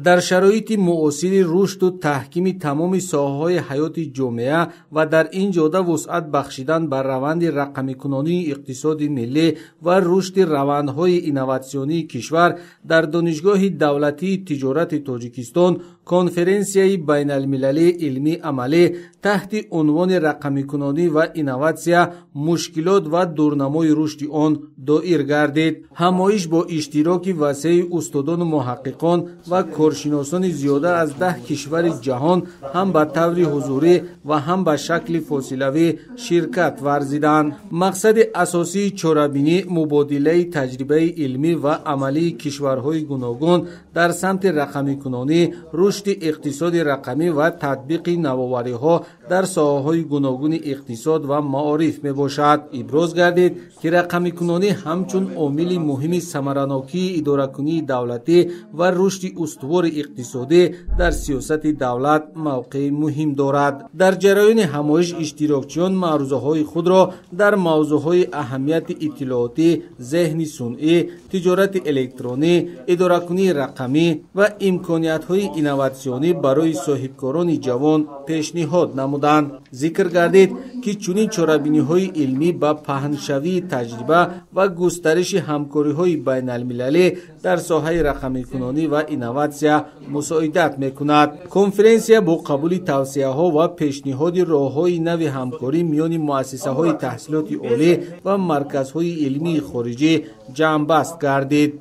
در شرایط معاصر رشد و تحکیم تمام ساحه‌های حیات جامعه و در این جهت وسعت بخشیدن بر روند رقمی کنانی اقتصاد ملی و رشد روندهای اینوواسیونی کشور، در دانشگاه دولتی تجارت تاجیکستان کنفرانسیای بین المللی علمی عملی تحت عنوان رقمی کنانی و اینوواسیا، مشکلات و دورنمای رشد آن دایر گردید. همایش با اشتراک وسیع استادان و محققان و کارشناسان زیاده از 10 کشور جهان هم به طور حضوری و هم به شکل فاصلوی شرکت ورزیدند. مقصد اساسی چاره‌بینی مبادله تجربه علمی و عملی کشورهای گوناگون در سمت رقمی کنانی، رشد اقتصاد رقمی و تطبیق نوآوری‌ها در ساحه‌های گوناگون اقتصاد و معارف میباشد. ابراز گردید که رقمی کنانی همچون عامل مهم ثمره‌ناکی اداره‌کنی دولتی و رشد استوار اقتصادی در سیاست دولت موقع مهم دارد. در جریان همایش اشتراکچیان معروضه‌های خود را در موضوعهای اهمیت اطلاعاتی، ذهن صنعی، تجارت الکترونی، اداره‌کنی رقمی و امکانیت‌های اینوواسیونی برای صاحبکاران جوان پیشنهاد نمودند. ذکر گردید که چنین چاره‌بینی‌های علمی با پهنشوی تجربه و گسترش همکاری‌های بین المللی در ساحه رقمی کنانی و اینوواسیا مساعدت می‌کند. کنفرانسیا با قبول توصیه‌ها و پیشنهاد راه‌های نو همکاری میان مؤسسه‌های تحصیلات عالی و مرکزهای علمی خارجی جمع بست گردید.